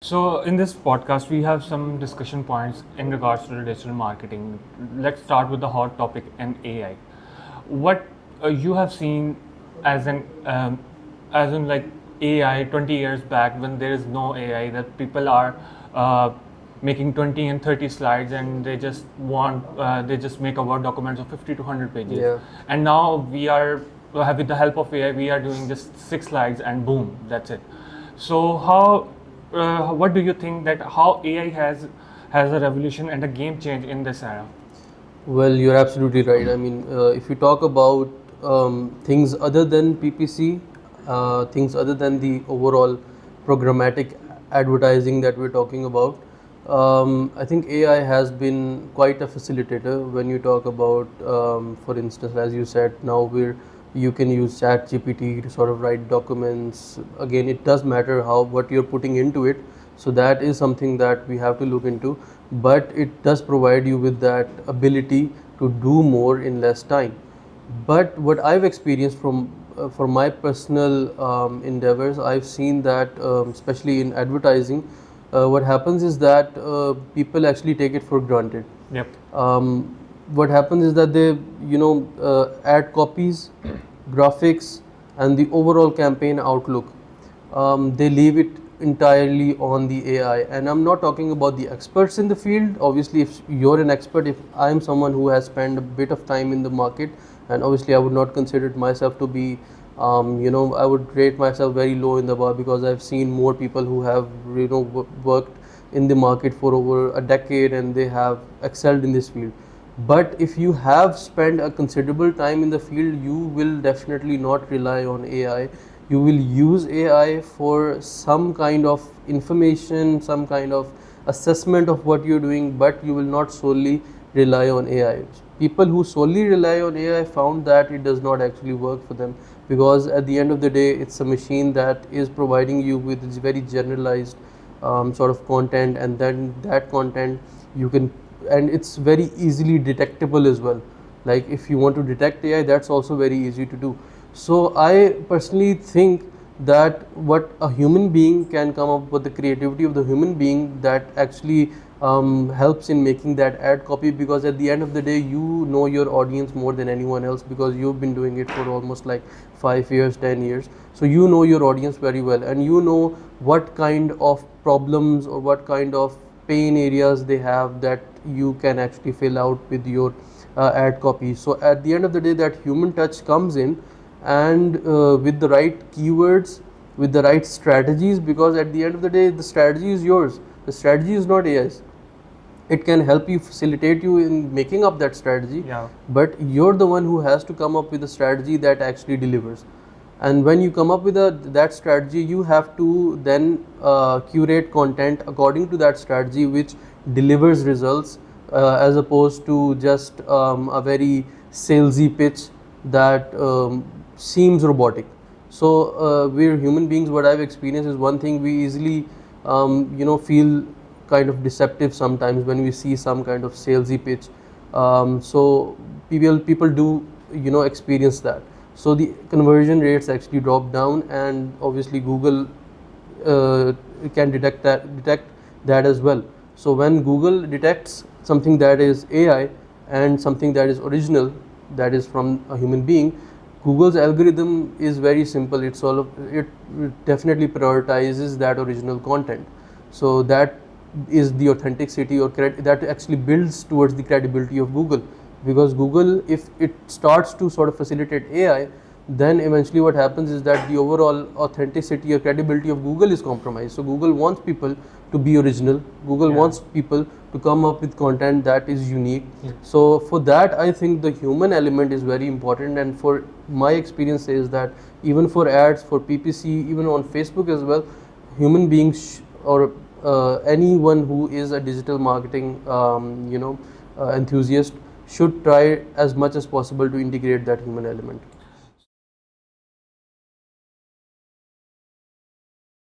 So, in this podcast, we have some discussion points in regards to the digital marketing. Let's start with the hot topic and AI. What you have seen as as in like AI 20 years back when there is no AI, that people are uh, making 20 and 30 slides and they just make a Word documents of 50 to 100 pages. Yeah. And now we are with the help of AI, we are doing just 6 slides and boom, that's it. So what do you think that how AI has a revolution and a game change in this era? Well, you're absolutely right. I mean, if you talk about things other than PPC, things other than the overall programmatic advertising that we're talking about, I think AI has been quite a facilitator when you talk about, for instance, as you said, now you can use ChatGPT to sort of write documents. Again, it does matter what you're putting into it. So that is something that we have to look into, but it does provide you with that ability to do more in less time. But what I've experienced from my personal endeavors, I've seen that especially in advertising, what happens is that people actually take it for granted. Yep. What happens is that they add copies, graphics, and the overall campaign outlook, they leave it entirely on the AI. And I'm not talking about the experts in the field. Obviously, if you're an expert, if I'm someone who has spent a bit of time in the market, and obviously I would not consider myself to be I would rate myself very low in the bar, because I've seen more people who have worked in the market for over a decade and they have excelled in this field. But if you have spent a considerable time in the field, you will definitely not rely on AI. You will use AI for some kind of information, some kind of assessment of what you're doing, but you will not solely rely on AI. People who solely rely on AI found that it does not actually work for them, because at the end of the day, it's a machine that is providing you with this very generalized sort of content, and then that content you can, and it's very easily detectable as well. Like if you want to detect AI, that's also very easy to do. So I personally think that what a human being can come up with, the creativity of the human being, that actually helps in making that ad copy, because at the end of the day, you know your audience more than anyone else, because you've been doing it for almost like 5 years, 10 years. So you know your audience very well, and you know what kind of problems or what kind of pain areas they have that you can actually fill out with your ad copy. So at the end of the day, that human touch comes in, and with the right keywords, with the right strategies, because at the end of the day, the strategy is yours. The strategy is not AI's. It can help you, facilitate you in making up that strategy, but you're the one who has to come up with a strategy that actually delivers. And when you come up with that strategy, you have to then curate content according to that strategy, which delivers results, as opposed to just a very salesy pitch that seems robotic. So we're human beings. What I've experienced is, one thing, we easily feel kind of deceptive sometimes when we see some kind of salesy pitch. So people do experience that. So the conversion rates actually drop down, and obviously Google can detect that as well. So when Google detects something that is AI and something that is original, that is from a human being, Google's algorithm is very simple. It definitely prioritizes that original content. So that is the authenticity, or that actually builds towards the credibility of Google. Because Google, if it starts to sort of facilitate AI, then eventually what happens is that the overall authenticity or credibility of Google is compromised. So Google wants people to be original. Google wants people to come up with content that is unique. So for that, I think the human element is very important. And for my experience is that even for ads, for PPC, even on Facebook as well, human beings or anyone who is a digital marketing enthusiast should try as much as possible to integrate that human element.